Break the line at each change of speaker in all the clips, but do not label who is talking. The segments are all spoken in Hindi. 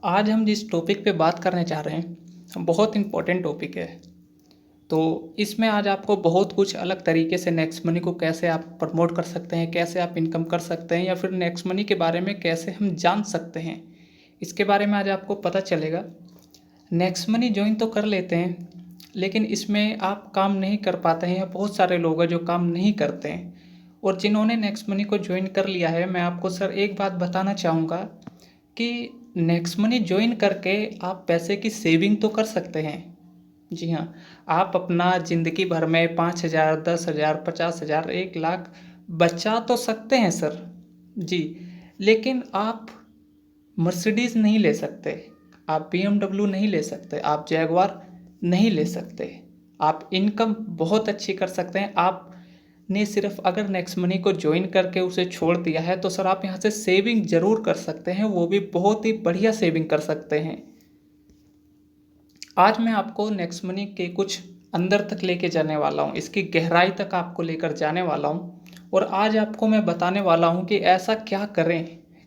आज हम जिस टॉपिक पे बात करने जा रहे हैं बहुत इम्पोर्टेंट टॉपिक है। तो इसमें आज आपको बहुत कुछ अलग तरीके से नेक्स्ट मनी को कैसे आप प्रमोट कर सकते हैं, कैसे आप इनकम कर सकते हैं या फिर नेक्स्ट मनी के बारे में कैसे हम जान सकते हैं, इसके बारे में आज आपको पता चलेगा। नेक्स्ट मनी ज्वाइन तो कर लेते हैं लेकिन इसमें आप काम नहीं कर पाते हैं या बहुत सारे लोग हैं जो काम नहीं करते हैं। और जिन्होंने नेक्स्ट मनी को ज्वाइन कर लिया है, मैं आपको सर एक बात बताना चाहूँगा कि नेक्स्ट मनी ज्वाइन करके आप पैसे की सेविंग तो कर सकते हैं। जी हाँ, आप अपना ज़िंदगी भर में 5,000, 10,000, 50,000, 1,00,000 बचा तो सकते हैं सर जी। लेकिन आप मर्सिडीज़ नहीं ले सकते, आप BMW नहीं ले सकते, आप जैगवार नहीं ले सकते। आप इनकम बहुत अच्छी कर सकते हैं। आपने सिर्फ अगर नेक्स्ट मनी को ज्वाइन करके उसे छोड़ दिया है तो सर आप यहाँ से सेविंग ज़रूर कर सकते हैं, वो भी बहुत ही बढ़िया सेविंग कर सकते हैं। आज मैं आपको नेक्स्ट मनी के कुछ अंदर तक लेके जाने वाला हूँ, इसकी गहराई तक आपको लेकर जाने वाला हूँ। और आज आपको मैं बताने वाला हूँ कि ऐसा क्या करें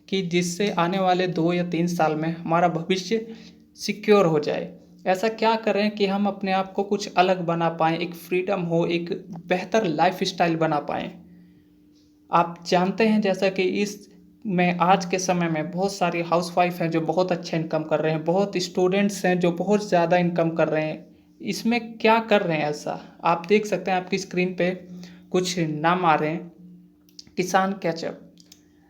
कि जिससे आने वाले 2 या 3 साल में हमारा भविष्य सिक्योर हो जाए। ऐसा क्या करें कि हम अपने आप को कुछ अलग बना पाएँ, एक फ्रीडम हो, एक बेहतर लाइफ स्टाइल बना पाएँ। आप जानते हैं जैसा कि इस में आज के समय में बहुत सारी हाउसवाइफ हैं जो बहुत अच्छा इनकम कर रहे हैं, बहुत स्टूडेंट्स हैं जो बहुत ज़्यादा इनकम कर रहे हैं। इसमें क्या कर रहे हैं ऐसा आप देख सकते हैं, आपकी स्क्रीन पे कुछ नाम आ रहे हैं। किसान केचप,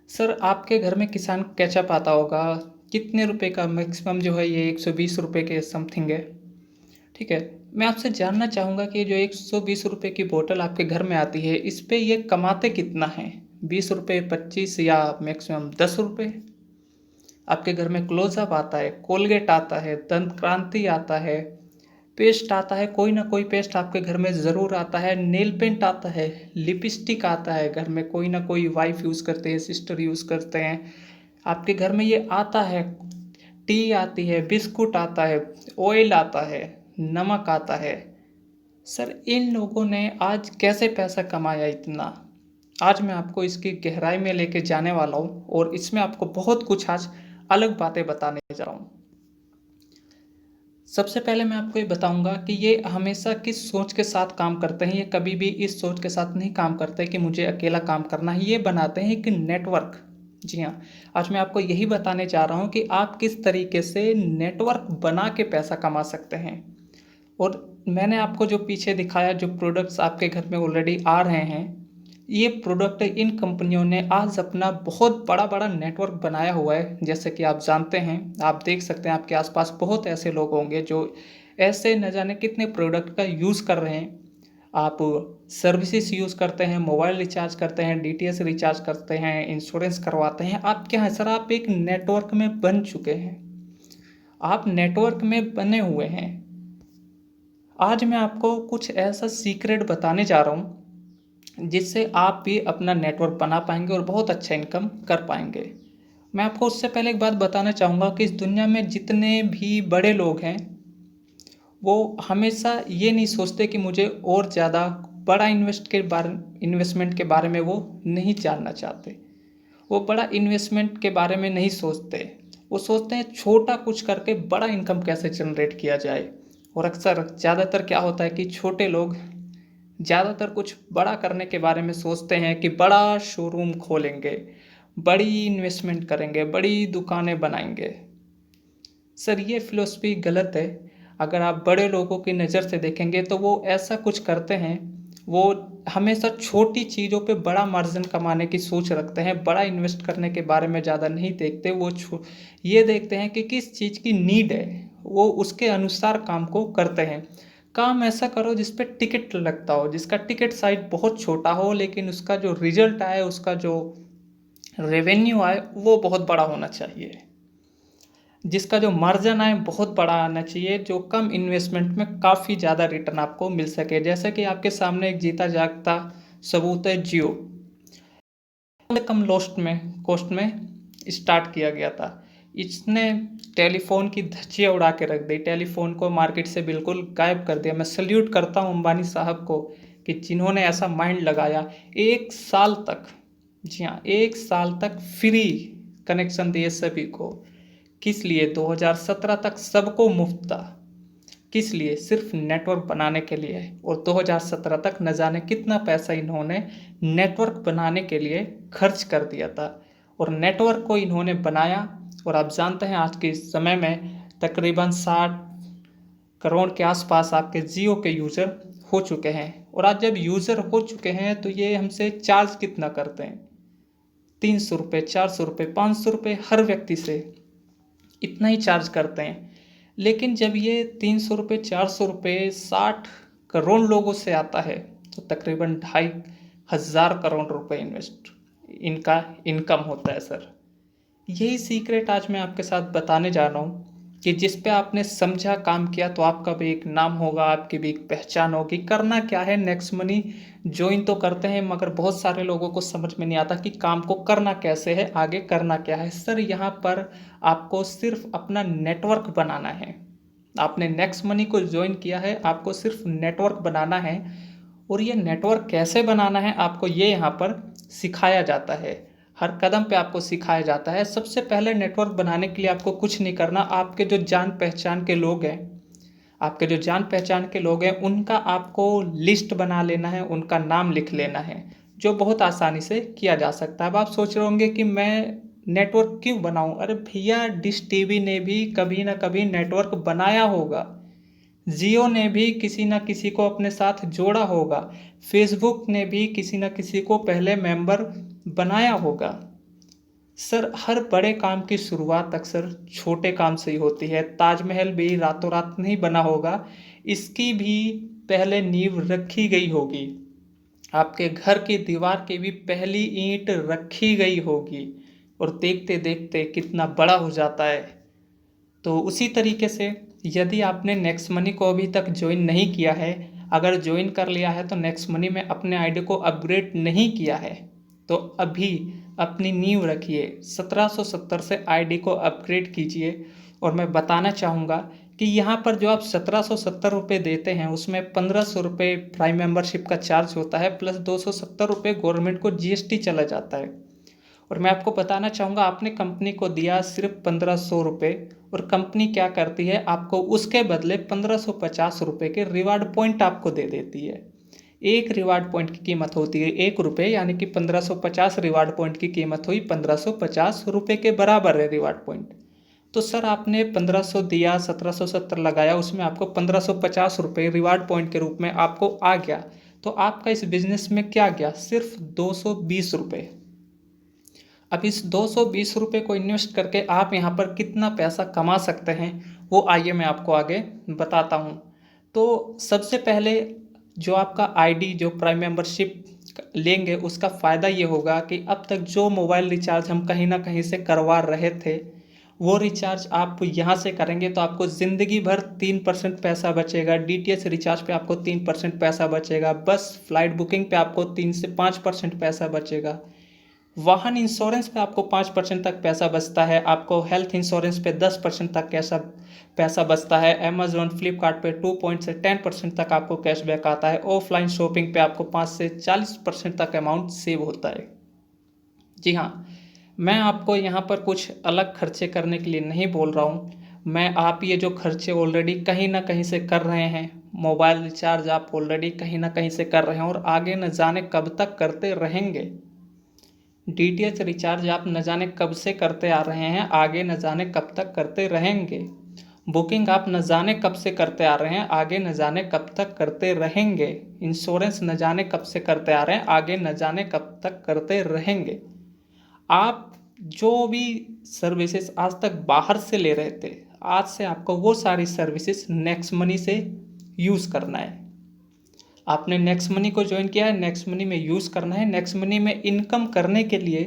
सर आपके घर में किसान केचप आता होगा, कितने रुपए का मैक्सिमम जो है ये 120 रुपये के समथिंग है। ठीक है, मैं आपसे जानना चाहूँगा कि जो 120 रुपये की बोतल आपके घर में आती है, इस पे ये कमाते कितना है? 20 रुपये, 25 या मैक्सिमम 10 रुपये। आपके घर में क्लोजअप आता है, कोलगेट आता है, दंत क्रांति आता है, पेस्ट आता है, कोई ना कोई पेस्ट आपके घर में ज़रूर आता है, नेल पेंट आता है, लिपस्टिक आता है, घर में कोई ना कोई वाइफ यूज़ करते हैं, सिस्टर यूज़ करते हैं, आपके घर में ये आता है। टी आती है, बिस्कुट आता है, ऑयल आता है, नमक आता है। सर इन लोगों ने आज कैसे पैसा कमाया इतना? आज मैं आपको इसकी गहराई में लेके जाने वाला हूँ और इसमें आपको बहुत कुछ आज अलग बातें बताने जा रहा हूँ। सबसे पहले मैं आपको ये बताऊंगा कि ये हमेशा किस सोच के साथ काम करते हैं। ये कभी भी इस सोच के साथ नहीं काम करते कि मुझे अकेला काम करना है, ये बनाते हैं एक नेटवर्क। जी हाँ, आज मैं आपको यही बताने जा रहा हूँ कि आप किस तरीके से नेटवर्क बना के पैसा कमा सकते हैं। और मैंने आपको जो पीछे दिखाया, जो प्रोडक्ट्स आपके घर में ऑलरेडी आ रहे हैं, ये प्रोडक्ट इन कंपनियों ने आज अपना बहुत बड़ा बड़ा नेटवर्क बनाया हुआ है। जैसे कि आप जानते हैं, आप देख सकते हैं आपके आसपास बहुत ऐसे लोग होंगे जो ऐसे न जाने कितने प्रोडक्ट का यूज़ कर रहे हैं। आप सर्विसेज यूज़ करते हैं, मोबाइल रिचार्ज करते हैं, DTH रिचार्ज करते हैं, इंश्योरेंस करवाते हैं। आप क्या है सर, आप एक नेटवर्क में बन चुके हैं, आप नेटवर्क में बने हुए हैं। आज मैं आपको कुछ ऐसा सीक्रेट बताने जा रहा हूँ जिससे आप भी अपना नेटवर्क बना पाएंगे और बहुत अच्छा इनकम कर पाएंगे। मैं आपको उससे पहले एक बात बताना चाहूँगा कि इस दुनिया में जितने भी बड़े लोग हैं वो हमेशा ये नहीं सोचते कि मुझे और ज़्यादा बड़ा इन्वेस्टमेंट के बारे में वो नहीं जानना चाहते। वो बड़ा इन्वेस्टमेंट के बारे में नहीं सोचते, वो सोचते हैं छोटा कुछ करके बड़ा इनकम कैसे जनरेट किया जाए। और अक्सर ज़्यादातर क्या होता है कि छोटे लोग ज़्यादातर कुछ बड़ा करने के बारे में सोचते हैं कि बड़ा शोरूम खोलेंगे, बड़ी इन्वेस्टमेंट करेंगे, बड़ी दुकानें बनाएंगे। सर ये फिलॉसफी गलत है। अगर आप बड़े लोगों की नज़र से देखेंगे तो वो ऐसा कुछ करते हैं, वो हमेशा छोटी चीज़ों पे बड़ा मार्जिन कमाने की सोच रखते हैं, बड़ा इन्वेस्ट करने के बारे में ज़्यादा नहीं देखते। वो ये देखते हैं कि किस चीज़ की नीड है, वो उसके अनुसार काम को करते हैं। काम ऐसा करो जिस पे टिकट लगता हो, जिसका टिकट साइज बहुत छोटा हो लेकिन उसका जो रिजल्ट आए, उसका जो रेवेन्यू आए वो बहुत बड़ा होना चाहिए। जिसका जो मार्जिन आए बहुत बड़ा आना चाहिए, जो कम इन्वेस्टमेंट में काफ़ी ज़्यादा रिटर्न आपको मिल सके। जैसे कि आपके सामने एक जीता जागता सबूत है, जियो कम कॉस्ट में स्टार्ट किया गया था। इसने टेलीफोन की धज्जियाँ उड़ा के रख दी, टेलीफोन को मार्केट से बिल्कुल गायब कर दिया। मैं सल्यूट करता हूँ अंबानी साहब को कि जिन्होंने ऐसा माइंड लगाया। 1 साल तक, जी हाँ, 1 साल तक फ्री कनेक्शन दिए सभी को। किस लिए 2017 तक सबको मुफ्त था, किस लिए? सिर्फ नेटवर्क बनाने के लिए। और 2017 तक न जाने कितना पैसा इन्होंने नेटवर्क बनाने के लिए खर्च कर दिया था। और नेटवर्क को इन्होंने बनाया, और आप जानते हैं आज के समय में तकरीबन 60 करोड़ के आसपास आपके जियो के यूज़र हो चुके हैं। और आज जब यूज़र हो चुके हैं तो ये हमसे चार्ज कितना करते हैं? 300 रुपये, 400 रुपये, 500 रुपये हर व्यक्ति से इतना ही चार्ज करते हैं। लेकिन जब ये 300 रुपये, 400 रुपये 60 करोड़ लोगों से आता है तो तकरीबन 2,500 करोड़ रुपए इनका इनकम होता है सर। यही सीक्रेट आज मैं आपके साथ बताने जा रहा हूँ कि जिस पे आपने समझा, काम किया तो आपका भी एक नाम होगा, आपकी भी एक पहचान होगी। करना क्या है, नेक्स्ट मनी ज्वाइन तो करते हैं मगर बहुत सारे लोगों को समझ में नहीं आता कि काम को करना कैसे है, आगे करना क्या है। सर यहाँ पर आपको सिर्फ अपना नेटवर्क बनाना है। आपने नेक्स्ट मनी को ज्वाइन किया है, आपको सिर्फ नेटवर्क बनाना है। और ये नेटवर्क कैसे बनाना है आपको ये यहाँ पर सिखाया जाता है, हर कदम पे आपको सिखाया जाता है। सबसे पहले नेटवर्क बनाने के लिए आपको कुछ नहीं करना, आपके जो जान पहचान के लोग हैं, आपके जो जान पहचान के लोग हैं उनका आपको लिस्ट बना लेना है, उनका नाम लिख लेना है, जो बहुत आसानी से किया जा सकता है। अब आप सोच रहे होंगे कि मैं नेटवर्क क्यों बनाऊं? अरे भैया, डिश टीवी ने भी कभी ना कभी नेटवर्क बनाया होगा, जियो ने भी किसी न किसी को अपने साथ जोड़ा होगा, फेसबुक ने भी किसी न किसी को पहले मेंबर बनाया होगा। सर हर बड़े काम की शुरुआत अक्सर छोटे काम से ही होती है। ताजमहल भी रातों रात नहीं बना होगा, इसकी भी पहले नींव रखी गई होगी। आपके घर की दीवार की भी पहली ईंट रखी गई होगी, और देखते देखते कितना बड़ा हो जाता है। तो उसी तरीके से यदि आपने नेक्स्ट मनी को अभी तक ज्वाइन नहीं किया है, अगर ज्वाइन कर लिया है तो नेक्स्ट मनी में अपने आईडी को अपग्रेड नहीं किया है तो अभी अपनी नींव रखिए, 1770 से आईडी को अपग्रेड कीजिए। और मैं बताना चाहूँगा कि यहाँ पर जो आप 1770 रुपये देते हैं उसमें 1500 रुपये प्राइम मेंबरशिप का चार्ज होता है, प्लस 270 रुपये गवर्नमेंट को जीएसटी चला जाता है। और मैं आपको बताना चाहूँगा, आपने कंपनी को दिया सिर्फ 1500 रुपये, और कंपनी क्या करती है, आपको उसके बदले 1550 रुपये के रिवार्ड पॉइंट आपको दे देती है। एक रिवार्ड पॉइंट की कीमत होती है 1 रुपये, यानी कि 1550 रिवार्ड पॉइंट की कीमत हुई 1550 रुपये के बराबर है रिवार्ड पॉइंट। तो सर आपने 1500 दिया, 1770 लगाया, उसमें आपको 1550 रुपये रिवार्ड पॉइंट के रूप में आपको आ गया। तो आपका इस बिजनेस में क्या गया, सिर्फ 220 रुपये। अब इस 220 रुपये को इन्वेस्ट करके आप यहाँ पर कितना पैसा कमा सकते हैं वो आइए मैं आपको आगे बताता हूँ। तो सबसे पहले जो आपका आईडी जो प्राइम मेंबरशिप लेंगे उसका फ़ायदा ये होगा कि अब तक जो मोबाइल रिचार्ज हम कहीं ना कहीं से करवा रहे थे वो रिचार्ज आप यहाँ से करेंगे तो आपको ज़िंदगी भर 3% पैसा बचेगा। डीटीएच रिचार्ज पे आपको 3% पैसा बचेगा। बस फ्लाइट बुकिंग पे आपको 3 से 5% पैसा बचेगा। वाहन इंश्योरेंस पे आपको 5% तक पैसा बचता है। आपको हेल्थ इंश्योरेंस पे 10% तक कैसा पैसा बचता है। अमेजोन फ्लिपकार्ट पे 2 से 10% तक आपको कैशबैक आता है। ऑफलाइन शॉपिंग पे आपको 5 से 40% तक अमाउंट सेव होता है। जी हाँ, मैं आपको यहाँ पर कुछ अलग खर्चे करने के लिए नहीं बोल रहा हूँ। मैं आप ये जो खर्चे ऑलरेडी कहीं ना कहीं से कर रहे हैं, मोबाइल रिचार्ज आप ऑलरेडी कहीं ना कहीं से कर रहे हैं और आगे न जाने कब तक करते रहेंगे। डीटीएच रिचार्ज आप न जाने कब से करते आ रहे हैं, आगे न जाने कब तक करते रहेंगे। बुकिंग आप न जाने कब से करते आ रहे हैं, आगे न जाने कब तक करते रहेंगे। इंश्योरेंस न जाने कब से करते आ रहे हैं, आगे न जाने कब तक करते रहेंगे। आप जो भी सर्विसेज आज तक बाहर से ले रहे थे, आज से आपको वो सारी सर्विसेज नेक्स्ट मनी से यूज़ करना है। आपने नेक्स्ट मनी को ज्वाइन किया है, नेक्स्ट मनी में यूज़ करना है। नेक्स्ट मनी में इनकम करने के लिए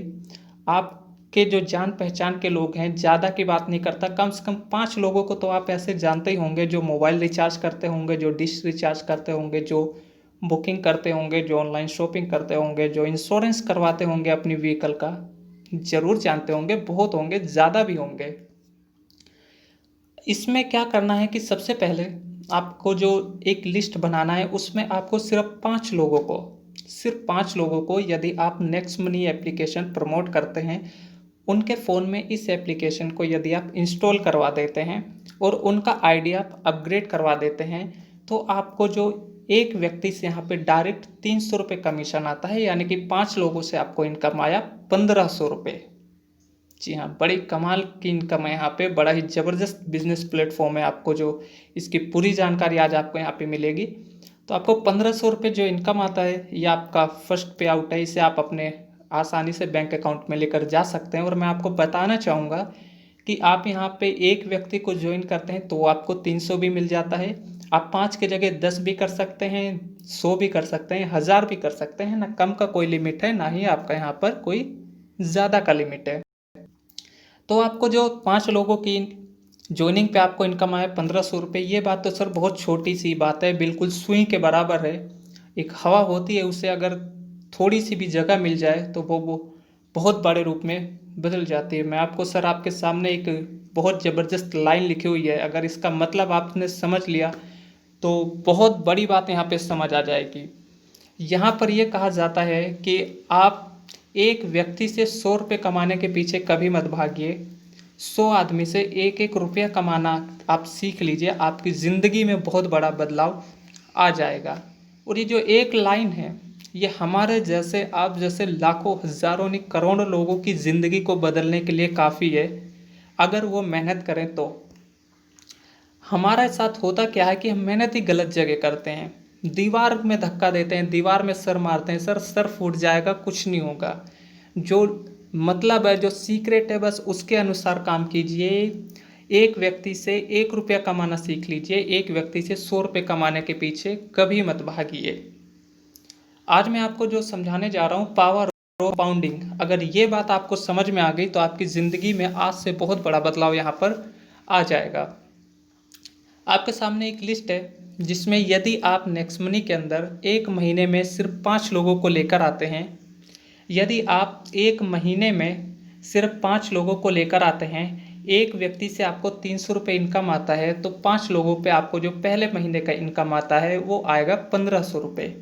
आपके जो जान पहचान के लोग हैं, ज़्यादा की बात नहीं करता, कम से कम 5 लोगों को तो आप ऐसे जानते ही होंगे जो मोबाइल रिचार्ज करते होंगे, जो डिश रिचार्ज करते होंगे, जो बुकिंग करते होंगे, जो ऑनलाइन शॉपिंग करते होंगे, जो इंश्योरेंस करवाते होंगे अपनी व्हीकल का। ज़रूर जानते होंगे, बहुत होंगे, ज़्यादा भी होंगे। इसमें क्या करना है कि सबसे पहले आपको जो एक लिस्ट बनाना है उसमें आपको सिर्फ 5 लोगों को यदि आप नेक्स्ट मनी एप्लीकेशन प्रमोट करते हैं उनके फ़ोन में इस एप्लीकेशन को यदि आप इंस्टॉल करवा देते हैं और उनका आईडी आप अपग्रेड करवा देते हैं तो आपको जो एक व्यक्ति से यहाँ पे डायरेक्ट 300 रुपये कमीशन आता है, यानी कि 5 लोगों से आपको इनकम आया 1500 रुपये। जी हाँ, बड़ी कमाल की इनकम है यहाँ पे, बड़ा ही ज़बरदस्त बिजनेस प्लेटफॉर्म है। आपको जो इसकी पूरी जानकारी आज आपको यहाँ पे मिलेगी। तो आपको 1500 रुपये जो इनकम आता है ये आपका फर्स्ट पे आउट है, इसे आप अपने आसानी से बैंक अकाउंट में लेकर जा सकते हैं। और मैं आपको बताना चाहूँगा कि आप यहाँ पे एक व्यक्ति को ज्वाइन करते हैं तो आपको 300 भी मिल जाता है। आप 5 की जगह 10 भी कर सकते हैं, 100 भी कर सकते हैं, 1000 भी कर सकते हैं। ना कम का कोई लिमिट है, ना ही आपका यहाँ पर कोई ज़्यादा का लिमिट है। तो आपको जो 5 लोगों की ज्वाइनिंग पे आपको इनकम आया 1500 रुपये, ये बात तो सर बहुत छोटी सी बात है, बिल्कुल सुई के बराबर है। एक हवा होती है, उसे अगर थोड़ी सी भी जगह मिल जाए तो वो बहुत बड़े रूप में बदल जाती है। मैं आपको सर आपके सामने एक बहुत ज़बरदस्त लाइन लिखी हुई है, अगर इसका मतलब आपने समझ लिया तो बहुत बड़ी बात यहाँ पे समझ आ जाएगी। यहाँ पर यह कहा जाता है कि आप एक व्यक्ति से 100 रुपये कमाने के पीछे कभी मत भागिए, 100 आदमी से एक एक रुपया कमाना आप सीख लीजिए, आपकी ज़िंदगी में बहुत बड़ा बदलाव आ जाएगा। और ये जो एक लाइन है ये हमारे जैसे, आप जैसे लाखों हज़ारों नहीं करोड़ों लोगों की ज़िंदगी को बदलने के लिए काफ़ी है, अगर वो मेहनत करें तो। हमारे साथ होता क्या है कि हम मेहनत ही गलत जगह करते हैं, दीवार में धक्का देते हैं, दीवार में सर मारते हैं, सर फूट जाएगा, कुछ नहीं होगा। जो मतलब है, जो सीक्रेट है, बस उसके अनुसार काम कीजिए। एक व्यक्ति से 1 रुपया कमाना सीख लीजिए, एक व्यक्ति से 100 रुपये कमाने के पीछे कभी मत भागिए। आज मैं आपको जो समझाने जा रहा हूँ, पावर ऑफ पाउंडिंग, अगर ये बात आपको समझ में आ गई तो आपकी ज़िंदगी में आज से बहुत बड़ा बदलाव यहाँ पर आ जाएगा। आपके सामने एक लिस्ट है जिसमें यदि आप नेक्स्ट मनी के अंदर एक महीने में सिर्फ 5 लोगों को लेकर आते हैं, यदि आप एक महीने में सिर्फ 5 लोगों को लेकर आते हैं, एक व्यक्ति से आपको 300 रुपये इनकम आता है, तो 5 लोगों पे आपको जो पहले महीने का इनकम आता है वो आएगा 1500 रुपये।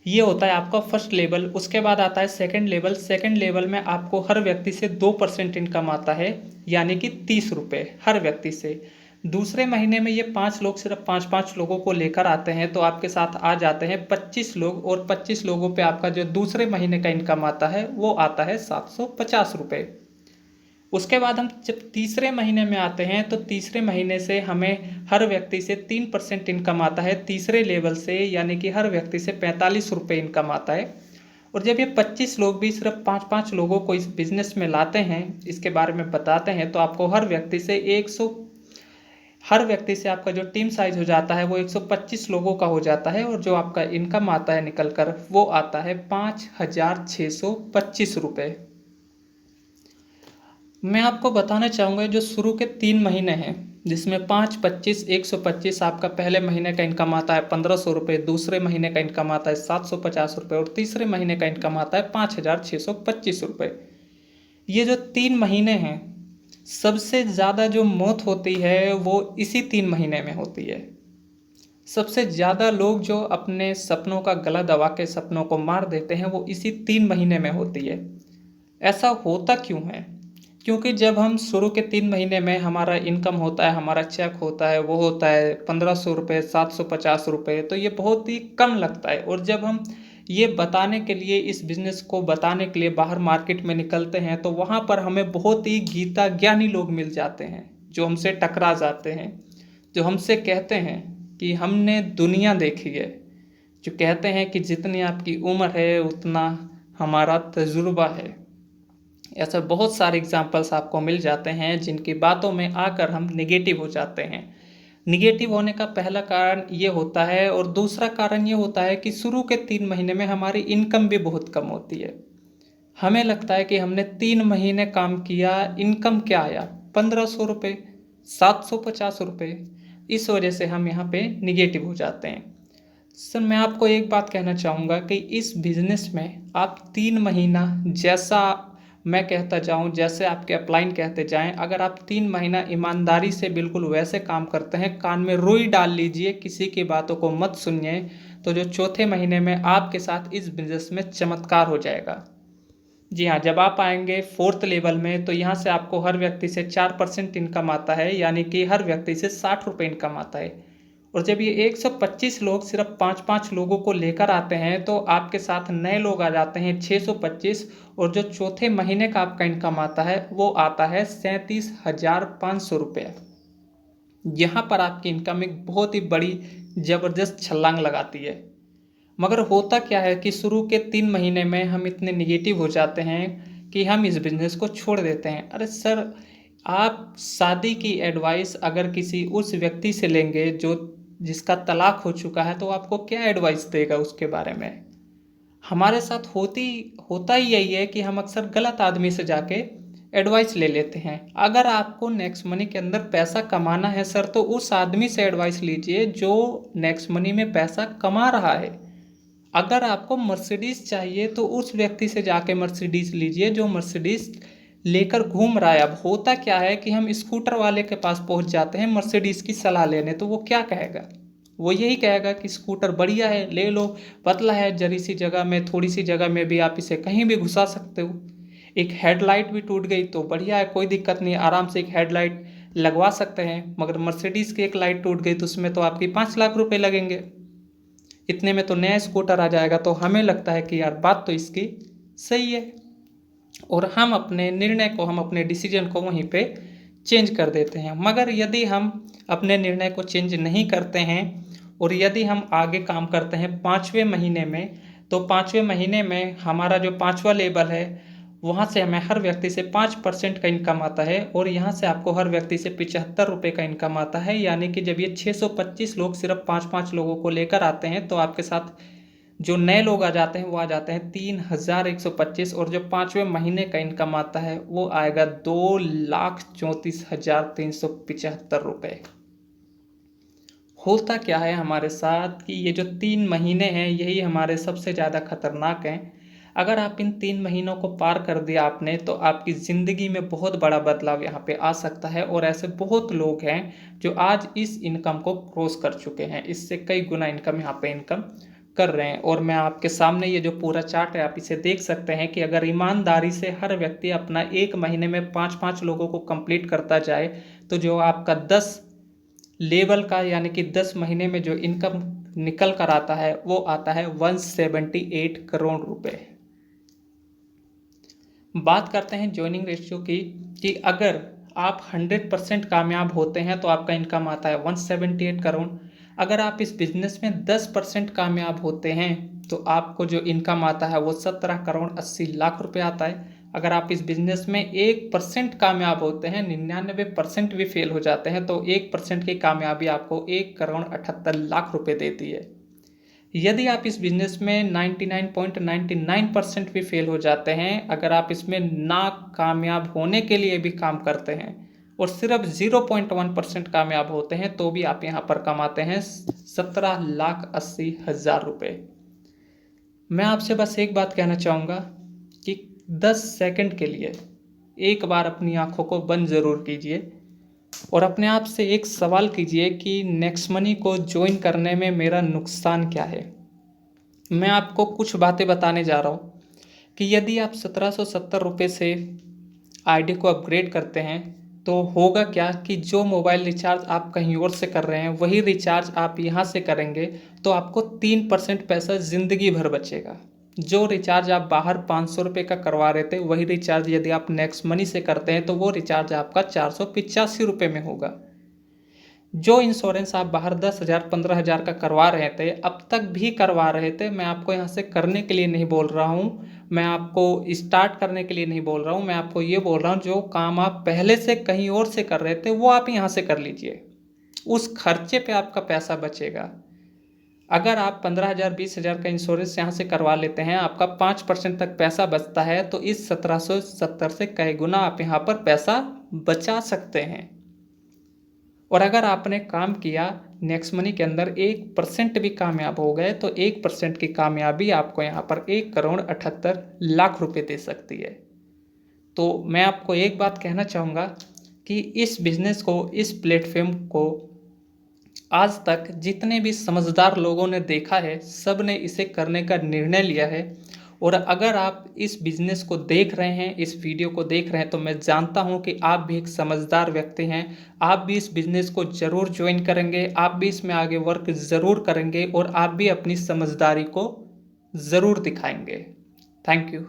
ये होता है आपका फर्स्ट लेवल। उसके बाद आता है सेकंड लेवल। सेकंड लेवल में आपको हर व्यक्ति से 2% इनकम आता है, यानी कि 30 रुपये हर व्यक्ति से। दूसरे महीने में ये 5 लोग सिर्फ 5-5 लोगों को लेकर आते हैं, तो आपके साथ आ जाते हैं 25 लोग, और 25 लोगों पे आपका जो दूसरे महीने का इनकम आता है वो आता है 750 रुपये। उसके बाद हम जब तीसरे महीने में आते हैं तो तीसरे महीने से हमें हर व्यक्ति से 3% इनकम आता है तीसरे लेवल से, यानी कि हर व्यक्ति से 45 रुपये इनकम आता है। और जब ये 25 लोग भी सिर्फ 5-5 लोगों को इस बिज़नेस में लाते हैं, इसके बारे में बताते हैं, तो आपको हर व्यक्ति से आपका जो टीम साइज हो जाता है वो 125 लोगों का हो जाता है, और जो आपका इनकम आता है निकल कर वो आता है 5625 रुपये। मैं आपको बताना चाहूँगा जो शुरू के 3 महीने हैं, जिसमें 5, 25, 125 आपका पहले महीने का इनकम आता है 1500 रुपये, दूसरे महीने का इनकम आता है 750 रुपये, और तीसरे महीने का इनकम आता है 5625 रुपये। ये जो 3 महीने हैं, सबसे ज़्यादा जो मौत होती है वो इसी 3 महीने में होती है। सबसे ज़्यादा लोग जो अपने सपनों का गला दबा के सपनों को मार देते हैं वो इसी 3 महीने में होती है। ऐसा होता क्यों है? क्योंकि जब हम शुरू के 3 महीने में हमारा इनकम होता है, हमारा चेक होता है, वो होता है 1500 रुपये, 750 रुपये, तो ये बहुत ही कम लगता है। और जब हम ये बताने के लिए, इस बिज़नेस को बताने के लिए बाहर मार्केट में निकलते हैं, तो वहाँ पर हमें बहुत ही गीता ज्ञानी लोग मिल जाते हैं जो हमसे टकरा जाते हैं, जो हमसे कहते हैं कि हमने दुनिया देखी है, जो कहते हैं कि जितनी आपकी उम्र है उतना हमारा तजुर्बा है। ऐसे बहुत सारे एग्जाम्पल्स आपको मिल जाते हैं जिनकी बातों में आकर हम निगेटिव हो जाते हैं। निगेटिव होने का पहला कारण ये होता है, और दूसरा कारण ये होता है कि शुरू के 3 महीने में हमारी इनकम भी बहुत कम होती है। हमें लगता है कि हमने 3 महीने काम किया, इनकम क्या आया, 1500 रुपये, 750 रुपये। इस वजह से हम यहाँ पे निगेटिव हो जाते हैं। सर मैं आपको एक बात कहना चाहूँगा कि इस बिज़नेस में आप 3 महीना, जैसा मैं कहता जाऊँ, जैसे आपके अपलाइन कहते जाएं, अगर आप 3 महीना ईमानदारी से बिल्कुल वैसे काम करते हैं, कान में रुई डाल लीजिए, किसी की बातों को मत सुनिए, तो जो चौथे महीने में आपके साथ इस बिज़नेस में चमत्कार हो जाएगा। जी हाँ, जब आप आएंगे फोर्थ लेवल में तो यहाँ से आपको हर व्यक्ति से 4% इनकम आता है, यानी कि हर व्यक्ति से 60 रुपये इनकम आता है। और जब ये 125 लोग सिर्फ 5-5 लोगों को लेकर आते हैं तो आपके साथ नए लोग आ जाते हैं 625, और जो चौथे महीने का आपका इनकम आता है वो आता है 37,500 रुपये। यहाँ पर आपकी इनकम एक बहुत ही बड़ी ज़बरदस्त छलांग लगाती है। मगर होता क्या है कि शुरू के 3 महीने में हम इतने निगेटिव हो जाते हैं कि हम इस बिज़नेस को छोड़ देते हैं। अरे सर, आप शादी की एडवाइस अगर किसी उस व्यक्ति से लेंगे जो जिसका तलाक हो चुका है, तो आपको क्या एडवाइस देगा उसके बारे में। हमारे साथ होता ही यही है कि हम अक्सर गलत आदमी से जाके एडवाइस ले लेते हैं। अगर आपको नेक्स्ट मनी के अंदर पैसा कमाना है सर, तो उस आदमी से एडवाइस लीजिए जो नेक्स्ट मनी में पैसा कमा रहा है। अगर आपको मर्सिडीज चाहिए तो उस व्यक्ति से जाके मर्सिडीज लीजिए जो मर्सिडीज लेकर घूम रहा है। अब होता क्या है कि हम स्कूटर वाले के पास पहुंच जाते हैं मर्सिडीज की सलाह लेने, तो वो क्या कहेगा, वो यही कहेगा कि स्कूटर बढ़िया है, ले लो, पतला है, जरी सी जगह में, थोड़ी सी जगह में भी आप इसे कहीं भी घुसा सकते हो। एक हेडलाइट भी टूट गई तो बढ़िया है, कोई दिक्कत नहीं, आराम से एक हेडलाइट लगवा सकते हैं। मगर मर्सिडीज की एक लाइट टूट गई तो उसमें तो आपकी 5 लाख रुपए लगेंगे। इतने में तो नया स्कूटर आ जाएगा। तो हमें लगता है कि यार बात तो इसकी सही है, और हम अपने निर्णय को, हम अपने डिसीजन को वहीं पे चेंज कर देते हैं। मगर यदि हम अपने निर्णय को चेंज नहीं करते हैं और यदि हम आगे काम करते हैं 5वें महीने में, तो 5वें महीने में हमारा जो 5वां लेवल है वहाँ से हमें हर व्यक्ति से 5% का इनकम आता है, और यहाँ से आपको हर व्यक्ति से 75 रुपये का इनकम आता है। यानी कि जब ये 625 लोग सिर्फ 5-5 लोगों को लेकर आते हैं तो आपके साथ जो नए लोग आ जाते हैं वो आ जाते हैं 3,125, और जो 5वें महीने का इनकम आता है वो आएगा 2,34,375 रुपये। होता क्या है हमारे साथ कि ये जो 3 महीने हैं यही हमारे सबसे ज़्यादा खतरनाक हैं। अगर आप इन 3 महीनों को पार कर दिया आपने तो आपकी ज़िंदगी में बहुत बड़ा बदलाव यहाँ पे आ सकता है, और ऐसे बहुत लोग हैं जो आज इस इनकम को क्रॉस कर चुके हैं, इससे कई गुना इनकम यहाँ पे इनकम कर रहे हैं। और मैं आपके सामने ये जो पूरा चार्ट है आप इसे देख सकते हैं कि अगर ईमानदारी से हर व्यक्ति अपना 1 महीने में 5-5 लोगों को कंप्लीट करता जाए तो जो आपका 10 लेवल का, यानी कि 10 महीने में जो इनकम निकल कर आता है वो आता है 178 करोड़ रुपए। बात करते हैं ज्वाइनिंग रेशियो की, कि अगर आप 100% कामयाब होते हैं तो आपका इनकम आता है 178 करोड़। अगर आप इस बिजनेस में 10% कामयाब होते हैं तो आपको जो इनकम आता है वो 17 करोड़ 80 लाख रुपए आता है। अगर आप इस बिजनेस में 1% कामयाब होते हैं, 99% भी फेल हो जाते हैं, तो 1% की कामयाबी आपको 1 करोड़ 78 लाख रुपए देती है। यदि आप इस बिजनेस में 99.99% भी फेल हो जाते हैं, अगर आप इसमें ना कामयाब होने के लिए भी काम करते हैं और सिर्फ 0.1% कामयाब होते हैं, तो भी आप यहाँ पर कमाते हैं 17,80,000 रुपये। मैं आपसे बस एक बात कहना चाहूँगा कि 10 सेकंड के लिए एक बार अपनी आंखों को बंद ज़रूर कीजिए और अपने आप से एक सवाल कीजिए कि नेक्स्ट मनी को ज्वाइन करने में मेरा नुकसान क्या है। मैं आपको कुछ बातें बताने जा रहा हूँ कि यदि आप 1770 रुपये से आईडी को अपग्रेड करते हैं तो होगा क्या कि जो मोबाइल रिचार्ज आप कहीं और से कर रहे हैं वही रिचार्ज आप यहाँ से करेंगे तो आपको 3% पैसा ज़िंदगी भर बचेगा। जो रिचार्ज आप बाहर 500 रुपये का करवा रहे थे वही रिचार्ज यदि आप नेक्स्ट मनी से करते हैं तो वो रिचार्ज आपका 485 रुपये में होगा। जो इंश्योरेंस आप बाहर 10,000 15,000 का करवा रहे थे, अब तक भी करवा रहे थे, मैं आपको यहाँ से करने के लिए नहीं बोल रहा हूँ, मैं आपको स्टार्ट करने के लिए नहीं बोल रहा हूँ, मैं आपको ये बोल रहा हूँ जो काम आप पहले से कहीं और से कर रहे थे वो आप यहाँ से कर लीजिए, उस खर्चे पे आपका पैसा बचेगा। अगर आप 15,000 20,000 का इंश्योरेंस यहाँ से करवा लेते हैं, आपका 5% तक पैसा बचता है, तो इस 1770 से कई गुना आप यहाँ पर पैसा बचा सकते हैं। और अगर आपने काम किया नेक्स्ट मनी के अंदर 1% भी कामयाब हो गए तो 1% की कामयाबी आपको यहाँ पर 1 करोड़ 78 लाख रुपए दे सकती है। तो मैं आपको एक बात कहना चाहूँगा कि इस बिज़नेस को, इस प्लेटफॉर्म को आज तक जितने भी समझदार लोगों ने देखा है, सब ने इसे करने का निर्णय लिया है और अगर आप इस बिज़नेस को देख रहे हैं, इस वीडियो को देख रहे हैं, तो मैं जानता हूं कि आप भी एक समझदार व्यक्ति हैं। आप भी इस बिज़नेस को ज़रूर ज्वाइन करेंगे, आप भी इसमें आगे वर्क ज़रूर करेंगे और आप भी अपनी समझदारी को ज़रूर दिखाएंगे। Thank you.